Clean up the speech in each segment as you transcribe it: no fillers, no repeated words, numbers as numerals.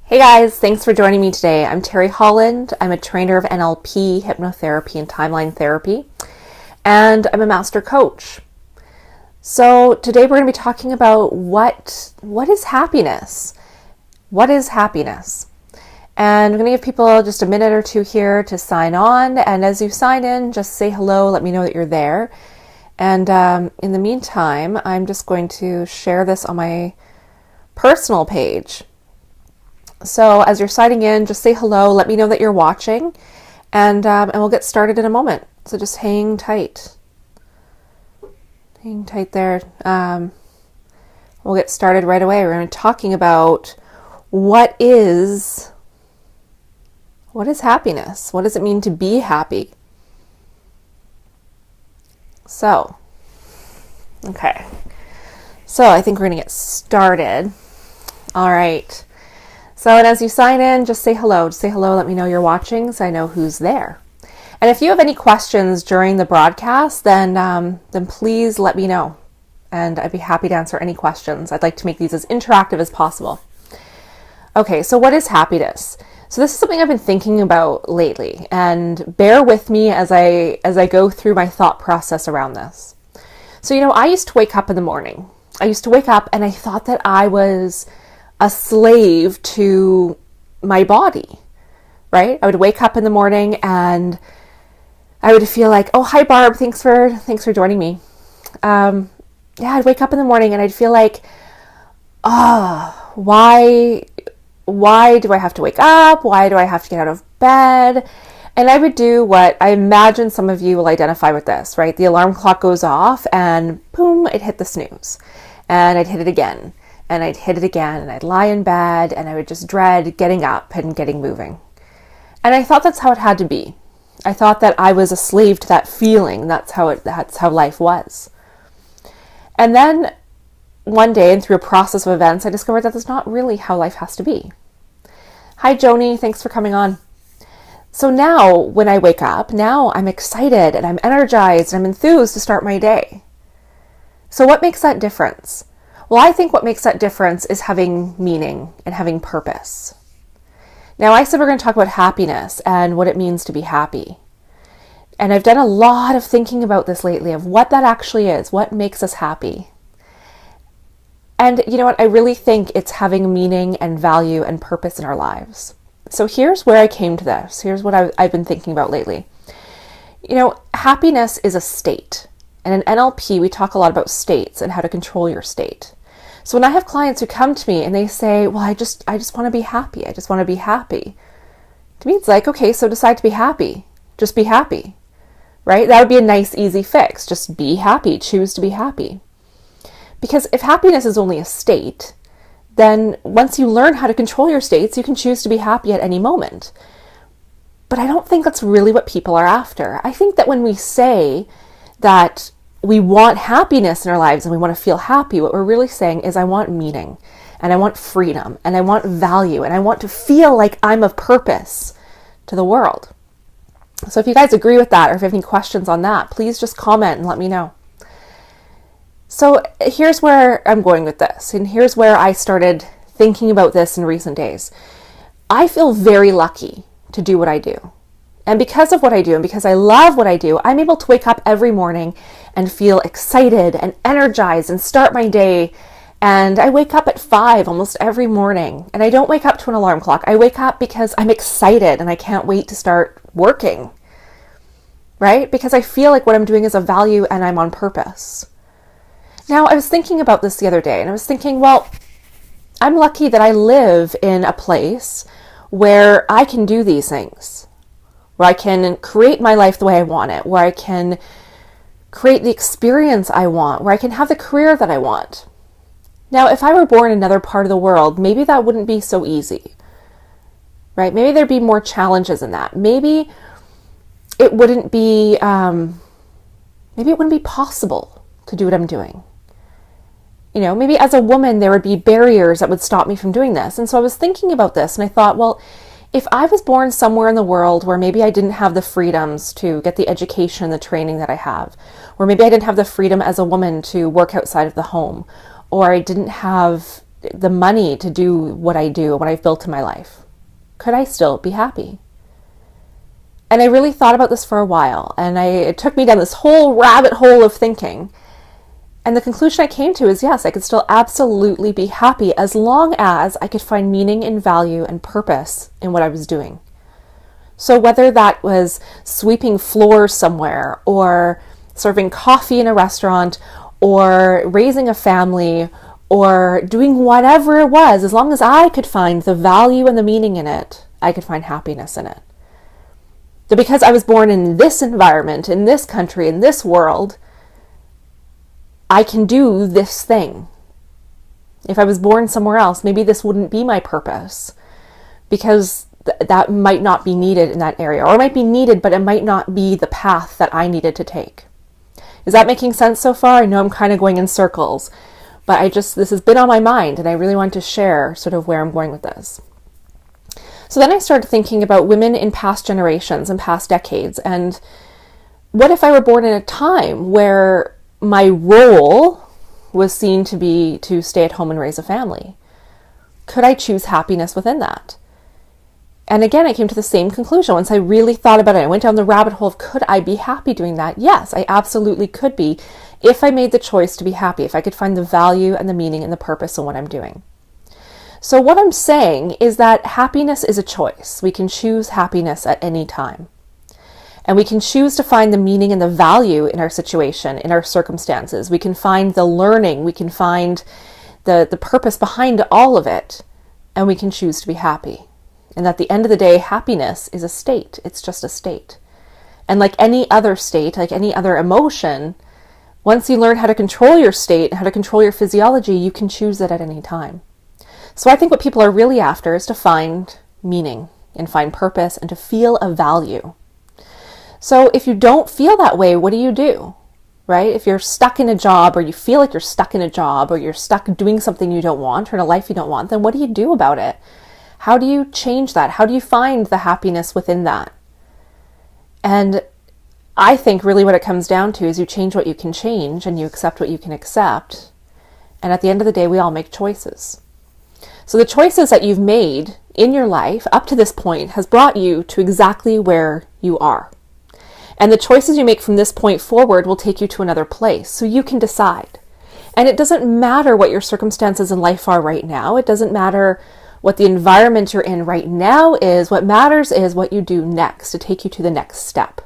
Hey guys, thanks for joining me today. I'm Teri Holland. I'm a trainer of NLP, hypnotherapy, and timeline therapy, and I'm a master coach. So today we're going to be talking about what is happiness? What is happiness? And I'm going to give people just a minute or two here to sign on, and as you sign in, just say hello, let me know that you're there. And in the meantime, I'm just going to share this on my personal page. So as you're signing in, just say hello, let me know that you're watching, and we'll get started in a moment. So just hang tight. Hang tight there. We'll get started right away. We're going to be talking about what is happiness? What does it mean to be happy? So, okay. So I think we're going to get started. All right. So, and as you sign in, just say hello. Just say hello, let me know you're watching so I know who's there. And if you have any questions during the broadcast, then please let me know. And I'd be happy to answer any questions. I'd like to make these as interactive as possible. Okay, so what is happiness? So this is something I've been thinking about lately, and bear with me as I go through my thought process around this. So, I used to wake up in the morning. I used to wake up and I thought that I was a slave to my body, right? I would wake up in the morning and I would feel like, oh, hi Barb, thanks for joining me. I'd wake up in the morning and I'd feel like, why do I have to wake up? Why do I have to get out of bed? And I would do what I imagine some of you will identify with this, right? The alarm clock goes off and boom, it hit the snooze. And I'd hit it again. And I'd hit it again, and I'd lie in bed, and I would just dread getting up and getting moving. And I thought that's how it had to be. I thought that I was a slave to that feeling. That's how life was. And then one day, and through a process of events, I discovered that that's not really how life has to be. Hi, Joni. Thanks for coming on. So now, when I wake up, now I'm excited, and I'm energized, and I'm enthused to start my day. So what makes that difference? Well, I think what makes that difference is having meaning and having purpose. Now, I said we're going to talk about happiness and what it means to be happy. And I've done a lot of thinking about this lately of what that actually is, what makes us happy. And you know what? I really think it's having meaning and value and purpose in our lives. So here's where I came to this. Here's what I've been thinking about lately. Happiness is a state. And in NLP, we talk a lot about states and how to control your state. So when I have clients who come to me and they say, well, I just want to be happy. I just want to be happy. To me, it's like, okay, so decide to be happy. Just be happy, right? That would be a nice, easy fix. Just be happy. Choose to be happy. Because if happiness is only a state, then once you learn how to control your states, you can choose to be happy at any moment. But I don't think that's really what people are after. I think that when we say that we want happiness in our lives and we want to feel happy, what we're really saying is I want meaning and I want freedom and I want value and I want to feel like I'm of purpose to the world. So if you guys agree with that or if you have any questions on that, please just comment and let me know. So here's where I'm going with this, and here's where I started thinking about this in recent days. I feel very lucky to do what I do. And because of what I do, and because I love what I do, I'm able to wake up every morning and feel excited and energized and start my day. And I wake up at 5 almost every morning. And I don't wake up to an alarm clock. I wake up because I'm excited and I can't wait to start working, right? Because I feel like what I'm doing is of value and I'm on purpose. Now, I was thinking about this the other day, and I was thinking, well, I'm lucky that I live in a place where I can do these things, where I can create my life the way I want it, where I can create the experience I want, where I can have the career that I want. Now, if I were born in another part of the world, maybe that wouldn't be so easy, right? Maybe there'd be more challenges in that. Maybe it wouldn't be possible to do what I'm doing. Maybe as a woman, there would be barriers that would stop me from doing this. And so I was thinking about this and I thought, well, if I was born somewhere in the world where maybe I didn't have the freedoms to get the education and the training that I have, or maybe I didn't have the freedom as a woman to work outside of the home, or I didn't have the money to do what I do, what I've built in my life, could I still be happy? And I really thought about this for a while, and it took me down this whole rabbit hole of thinking. And the conclusion I came to is yes, I could still absolutely be happy as long as I could find meaning and value and purpose in what I was doing. So whether that was sweeping floors somewhere, or serving coffee in a restaurant, or raising a family, or doing whatever it was, as long as I could find the value and the meaning in it, I could find happiness in it. That because I was born in this environment, in this country, in this world, I can do this thing. If I was born somewhere else, maybe this wouldn't be my purpose, because that might not be needed in that area, or it might be needed, but it might not be the path that I needed to take. Is that making sense so far? I know I'm kind of going in circles, but this has been on my mind, and I really want to share sort of where I'm going with this. So then I started thinking about women in past generations and past decades, and what if I were born in a time where my role was seen to be to stay at home and raise a family? Could I choose happiness within that? And again, I came to the same conclusion. Once I really thought about it, I went down the rabbit hole of could I be happy doing that? Yes, I absolutely could be if I made the choice to be happy, if I could find the value and the meaning and the purpose in what I'm doing. So what I'm saying is that happiness is a choice. We can choose happiness at any time. And we can choose to find the meaning and the value in our situation, in our circumstances. We can find the learning, we can find the purpose behind all of it, and we can choose to be happy. And at the end of the day, happiness is a state. It's just a state. And like any other state, like any other emotion, once you learn how to control your state, how to control your physiology, you can choose it at any time. So I think what people are really after is to find meaning and find purpose and to feel a value. So if you don't feel that way, what do? Right? If you're stuck in a job, or you feel like you're stuck in a job, or you're stuck doing something you don't want, or in a life you don't want, then what do you do about it? How do you change that? How do you find the happiness within that? And I think really what it comes down to is you change what you can change, and you accept what you can accept. And at the end of the day, we all make choices. So the choices that you've made in your life up to this point has brought you to exactly where you are. And the choices you make from this point forward will take you to another place. So you can decide. And it doesn't matter what your circumstances in life are right now. It doesn't matter what the environment you're in right now is. What matters is what you do next to take you to the next step.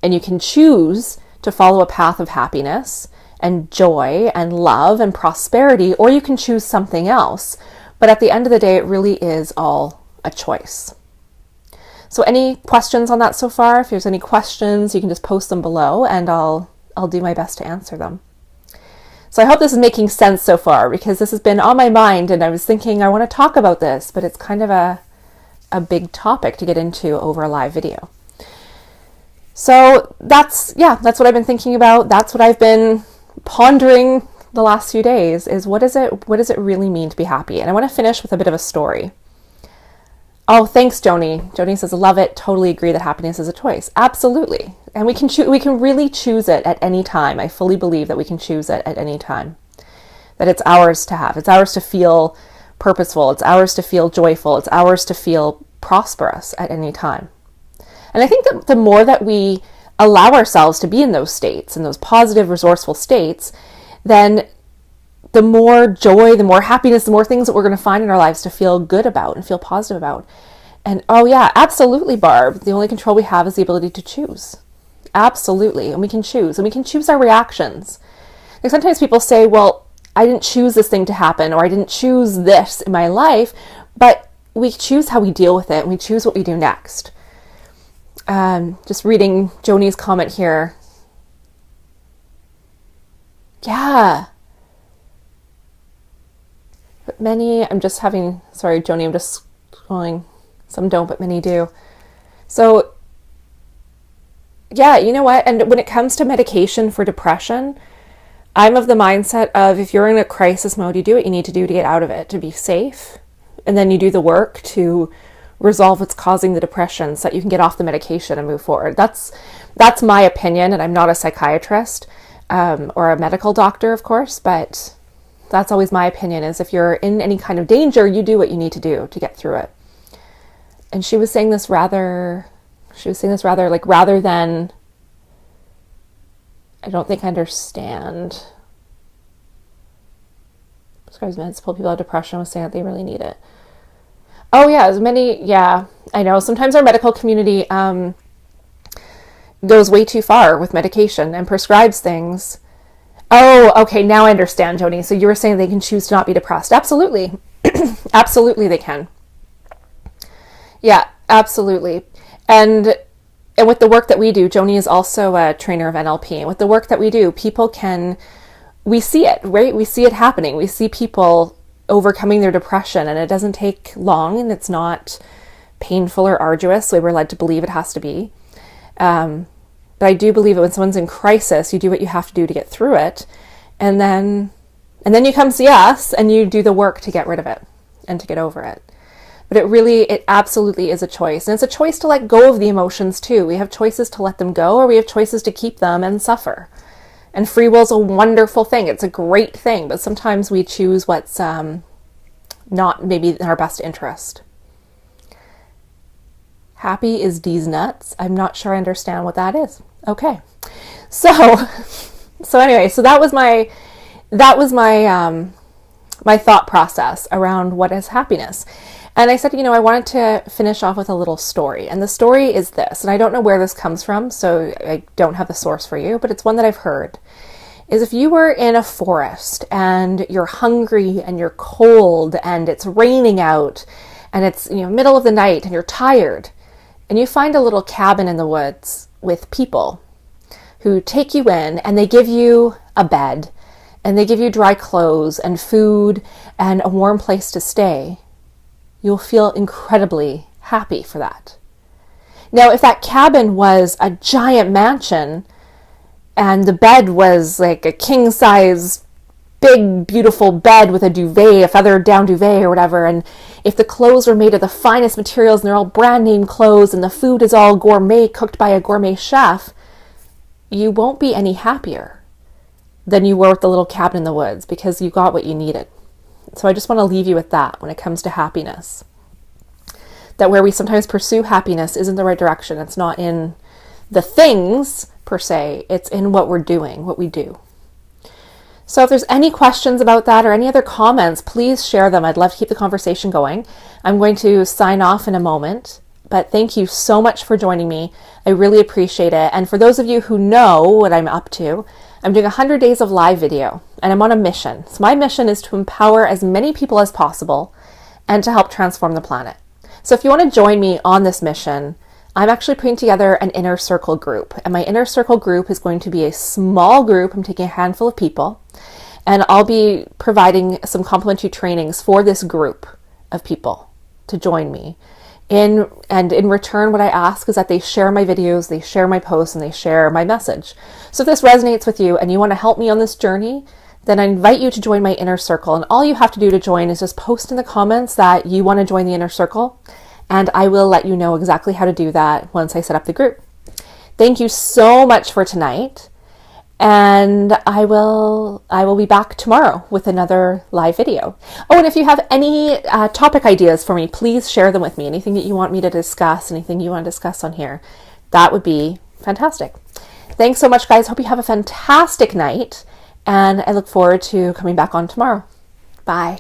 And you can choose to follow a path of happiness and joy and love and prosperity, or you can choose something else. But at the end of the day, it really is all a choice. So any questions on that so far? If there's any questions, you can just post them below, and I'll do my best to answer them. So I hope this is making sense so far, because this has been on my mind, and I was thinking I want to talk about this, but it's kind of a big topic to get into over a live video. So that's what I've been thinking about. That's what I've been pondering the last few days, is what does it really mean to be happy? And I want to finish with a bit of a story. Oh, thanks, Joni. Joni says, love it. Totally agree that happiness is a choice. Absolutely. And we can really choose it at any time. I fully believe that we can choose it at any time. That it's ours to have. It's ours to feel purposeful. It's ours to feel joyful. It's ours to feel prosperous at any time. And I think that the more that we allow ourselves to be in those states, in those positive, resourceful states, then the more joy, the more happiness, the more things that we're going to find in our lives to feel good about and feel positive about. And oh yeah, absolutely, Barb. The only control we have is the ability to choose. Absolutely. And we can choose. And we can choose our reactions. Like sometimes people say, well, I didn't choose this thing to happen, or I didn't choose this in my life, but we choose how we deal with it, and we choose what we do next. Just reading Joni's comment here. Yeah. But many, sorry, Joni, I'm just scrolling. Some don't, but many do. So, yeah, you know what? And when it comes to medication for depression, I'm of the mindset of if you're in a crisis mode, you do what you need to do to get out of it, to be safe. And then you do the work to resolve what's causing the depression so that you can get off the medication and move forward. That's my opinion, and I'm not a psychiatrist or a medical doctor, of course, but That's always my opinion, is if you're in any kind of danger, you do what you need to do to get through it. And she was saying this rather like, rather than, I don't think I understand. Prescribes meds to pull people out of depression, was saying that they really need it. Oh yeah, I know. Sometimes our medical community goes way too far with medication and prescribes things. Oh, okay, now I understand, Joni. So you were saying they can choose to not be depressed. Absolutely. Absolutely they can. Yeah, absolutely. And with the work that we do, Joni is also a trainer of NLP. And with the work that we do, we see it, right? We see it happening. We see people overcoming their depression, and it doesn't take long, and it's not painful or arduous the way we're led to believe it has to be. But I do believe that when someone's in crisis, you do what you have to do to get through it. And then you come see us and you do the work to get rid of it and to get over it. But it absolutely is a choice. And it's a choice to let go of the emotions too. We have choices to let them go, or we have choices to keep them and suffer. And free will is a wonderful thing. It's a great thing. But sometimes we choose what's not maybe in our best interest. Happy is D's nuts. I'm not sure I understand what that is. Okay. So anyway, so that was my my thought process around what is happiness. And I said, I wanted to finish off with a little story. And the story is this, and I don't know where this comes from, so I don't have the source for you, but it's one that I've heard. Is if you were in a forest and you're hungry and you're cold and it's raining out and it's middle of the night and you're tired, and you find a little cabin in the woods with people who take you in, and they give you a bed and they give you dry clothes and food and a warm place to stay, you'll feel incredibly happy for that. Now, if that cabin was a giant mansion and the bed was like a king-size, big, beautiful bed with a duvet, a feathered down duvet or whatever, and if the clothes are made of the finest materials and they're all brand name clothes and the food is all gourmet, cooked by a gourmet chef, you won't be any happier than you were with the little cabin in the woods, because you got what you needed. So I just want to leave you with that when it comes to happiness. That where we sometimes pursue happiness isn't the right direction. It's not in the things per se, it's in what we're doing, what we do. So if there's any questions about that or any other comments, please share them. I'd love to keep the conversation going. I'm going to sign off in a moment, but thank you so much for joining me. I really appreciate it. And for those of you who know what I'm up to, I'm doing 100 days of live video, and I'm on a mission. So my mission is to empower as many people as possible and to help transform the planet. So if you want to join me on this mission, I'm actually putting together an inner circle group. And my inner circle group is going to be a small group. I'm taking a handful of people, and I'll be providing some complimentary trainings for this group of people to join me. In return, what I ask is that they share my videos, they share my posts, and they share my message. So if this resonates with you and you want to help me on this journey, then I invite you to join my inner circle. And all you have to do to join is just post in the comments that you want to join the inner circle, and I will let you know exactly how to do that once I set up the group. Thank you so much for tonight. And I will be back tomorrow with another live video. Oh, and if you have any topic ideas for me, please share them with me. Anything that you want me to discuss, anything you want to discuss on here, that would be fantastic. Thanks so much, guys. Hope you have a fantastic night, and I look forward to coming back on tomorrow. Bye.